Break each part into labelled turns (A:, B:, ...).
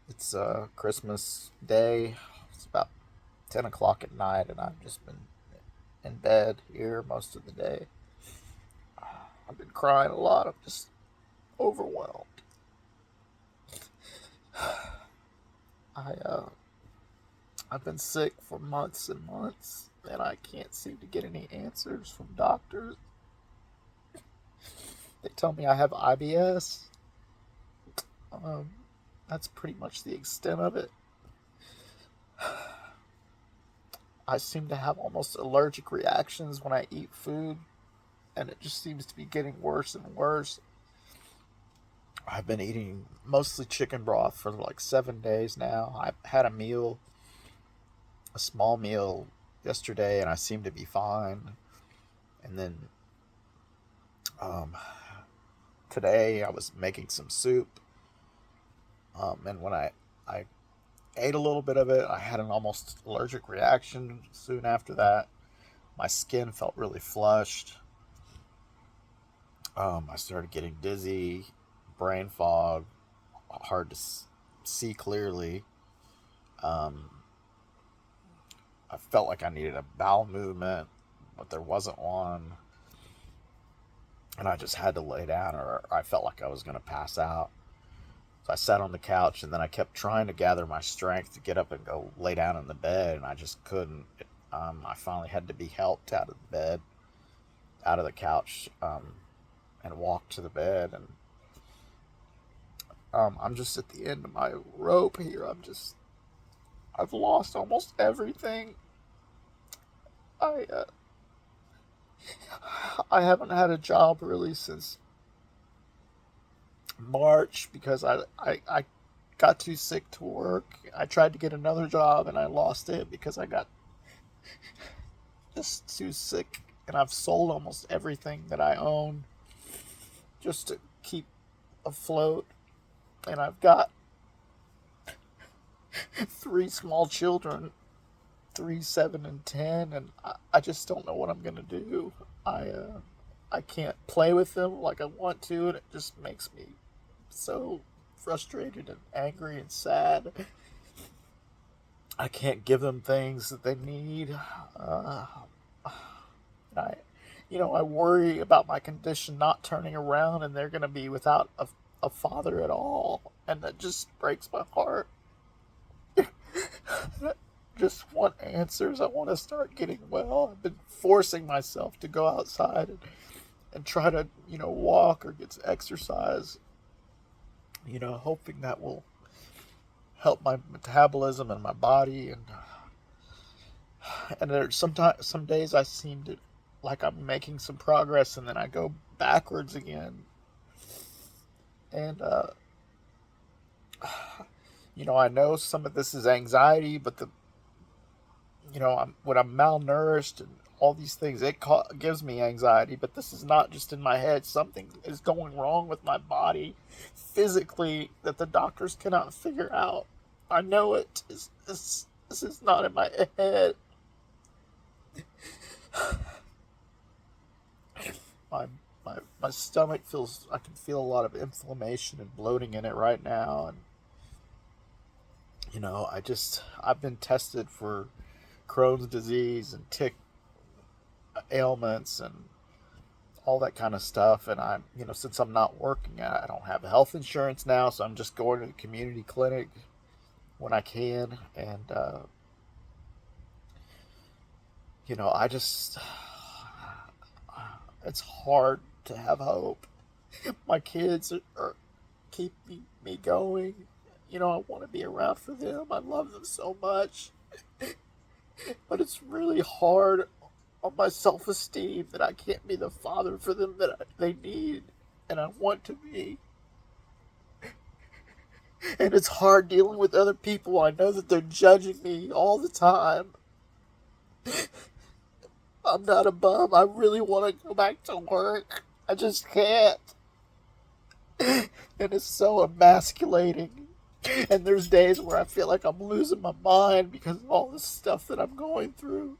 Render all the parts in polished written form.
A: It's Christmas Day. It's about 10 o'clock at night, and I've just been in bed here most of the day. I've been crying a lot. I'm just overwhelmed. I I've been sick for months and months, and I can't seem to get any answers from doctors. They tell me I have IBS. Um, that's pretty much the extent of it. I seem to have almost allergic reactions when I eat food, and it just seems to be getting worse and worse. I've been eating mostly chicken broth for like 7 days now. I had a small meal yesterday, and I seem to be fine. And then um, today I was making some soup, and when I ate a little bit of it, I had an almost allergic reaction soon after that. My skin felt really flushed. I started getting dizzy, brain fog, hard to see clearly. Um, I felt like I needed a bowel movement, but there wasn't one. And I just had to lay down, or I felt like I was going to pass out. So I sat on the couch, and then I kept trying to gather my strength to get up and go lay down in the bed, and I just couldn't. I finally had to be helped out of the bed, out of the couch, and walk to the bed. And I'm just at the end of my rope here. I've lost almost everything. I uh, I haven't had a job really since March because I got too sick to work. I tried to get another job and I lost it because I got just too sick. And I've sold almost everything that I own just to keep afloat. And I've got three small children, three, 7, and 10, and I just don't know what I'm gonna do. I uh, I can't play with them like I want to, and it just makes me so frustrated and angry and sad. I can't give them things that they need. Uh, I, I worry about my condition not turning around, and they're gonna be without a father at all, and that just breaks my heart. Just want answers. I want to start getting well. I've been forcing myself to go outside and try to, walk or get some exercise, hoping that will help my metabolism and my body. And there's sometimes some days I seem to like I'm making some progress, and then I go backwards again. And I know some of this is anxiety, but when I'm malnourished and all these things, gives me anxiety. But this is not just in my head. Something is going wrong with my body physically that the doctors cannot figure out. I know it. This is not in my head. My, my stomach feels, I can feel a lot of inflammation and bloating in it right now. And, I've been tested for Crohn's disease and tick ailments and all that kind of stuff. And since I'm not working, I don't have health insurance now, so I'm just going to the community clinic when I can. And, I just, it's hard to have hope. My kids are keeping me going. I want to be around for them. I love them so much. But it's really hard on my self esteem that I can't be the father for them that they need and I want to be. And it's hard dealing with other people. I know that they're judging me all the time. I'm not a bum. I really want to go back to work. I just can't. And it's so emasculating. And there's days where I feel like I'm losing my mind because of all this stuff that I'm going through.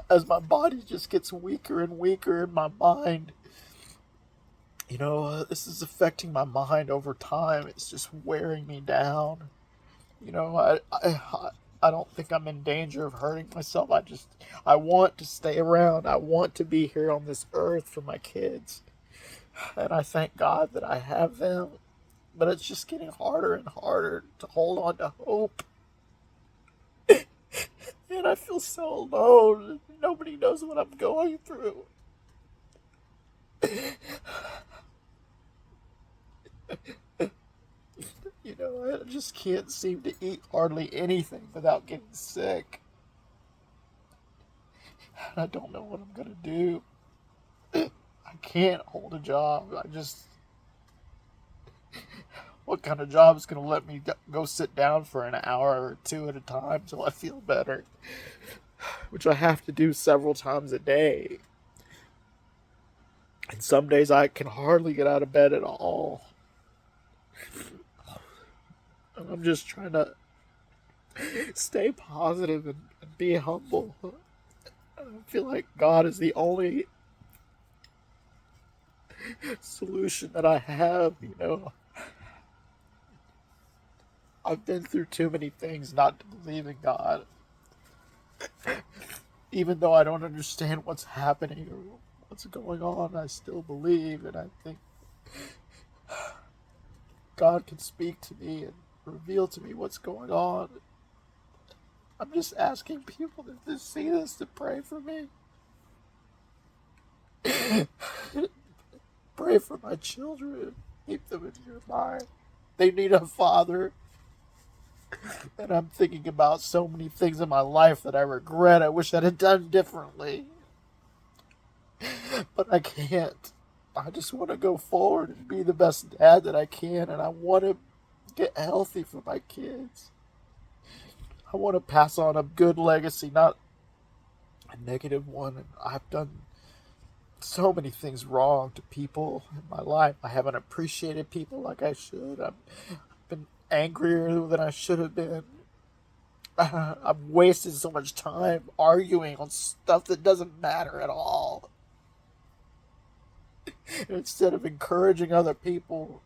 A: As my body just gets weaker and weaker, and my mind This is affecting my mind over time. It's just wearing me down. I don't think I'm in danger of hurting myself. I want to stay around. I want to be here on this earth for my kids. And I thank God that I have them. But it's just getting harder and harder to hold on to hope. And I feel so alone. Nobody knows what I'm going through. I just can't seem to eat hardly anything without getting sick. And I don't know what I'm going to do. I can't hold a job. What kind of job is going to let me go sit down for an hour or two at a time till I feel better? Which I have to do several times a day. And some days I can hardly get out of bed at all. And I'm just trying to stay positive and be humble. I feel like God is the only solution that I have. I've been through too many things not to believe in God. Even though I don't understand what's happening or what's going on, I still believe, and I think God can speak to me and reveal to me what's going on. I'm just asking people to see this to pray for me. Pray for my children. Keep them in your mind. They need a father. And I'm thinking about so many things in my life that I regret. I wish I'd have done differently. But I can't. I just want to go forward and be the best dad that I can. And I want to get healthy for my kids. I want to pass on a good legacy, not a negative one. And I've done so many things wrong to people in my life. I haven't appreciated people like I should. I've been angrier than I should have been. I've wasted so much time arguing on stuff that doesn't matter at all. Instead of encouraging other people,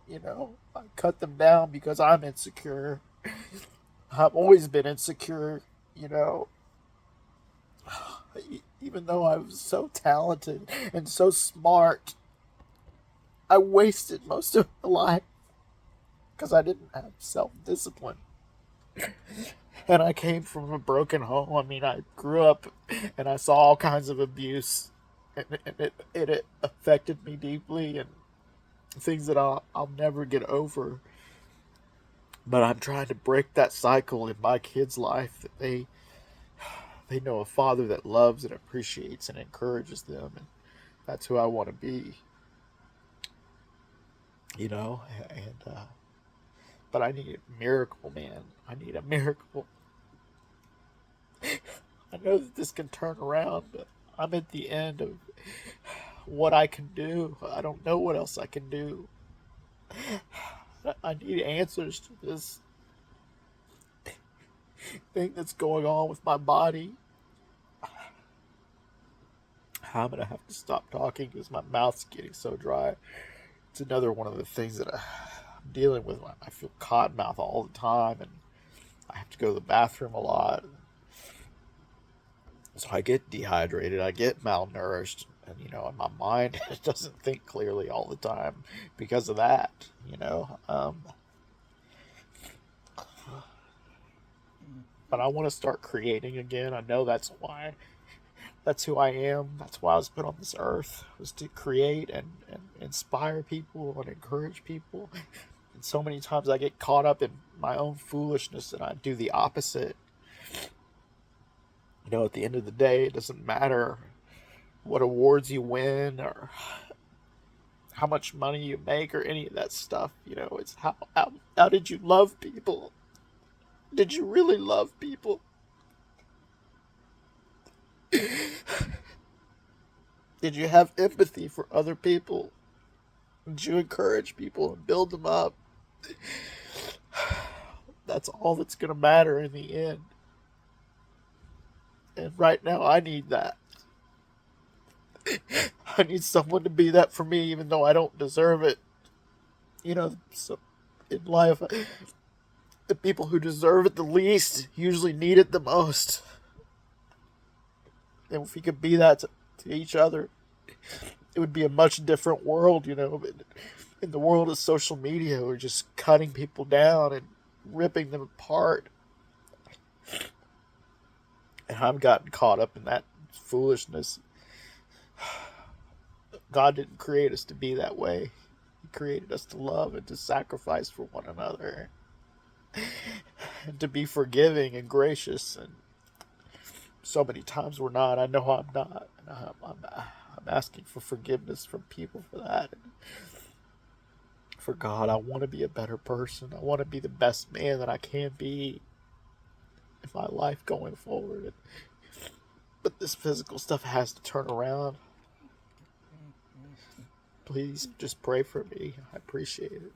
A: I cut them down because I'm insecure. I've always been insecure, you know. Even though I was so talented and so smart, I wasted most of my life because I didn't have self-discipline. And I came from a broken home. I mean, I grew up and I saw all kinds of abuse, and it affected me deeply, and things that I'll never get over. But I'm trying to break that cycle in my kids' life, that they know a father that loves and appreciates and encourages them, and that's who I want to be. You know, and but I need a miracle, man. I need a miracle. I know that this can turn around, but I'm at the end of what I can do. I don't know what else I can do. I need answers to this thing that's going on with my body. I'm gonna have to stop talking because my mouth's getting so dry. It's another one of the things that I'm dealing with. I feel cotton mouth all the time, and I have to go to the bathroom a lot. So I get dehydrated, I get malnourished, and my mind doesn't think clearly all the time because of that. But I want to start creating again. I know that's why. That's who I am. That's why I was put on this earth, was to create and inspire people and encourage people. And so many times I get caught up in my own foolishness and I do the opposite. At the end of the day, it doesn't matter what awards you win or how much money you make or any of that stuff. It's how did you love people? Did you really love people? Did you have empathy for other people? Did you encourage people and build them up? That's all that's going to matter in the end. And right now, I need that. I need someone to be that for me, even though I don't deserve it. So in life, the people who deserve it the least usually need it the most. And if we could be that to each other, it would be a much different world. But in the world of social media, we're just cutting people down and ripping them apart. And I've gotten caught up in that foolishness. God didn't create us to be that way. He created us to love and to sacrifice for one another. And to be forgiving and gracious. And so many times we're not. I know I'm not. And I'm asking for forgiveness from people for that. And for God, I want to be a better person. I want to be the best man that I can be in my life going forward. But this physical stuff has to turn around. Please just pray for me. I appreciate it.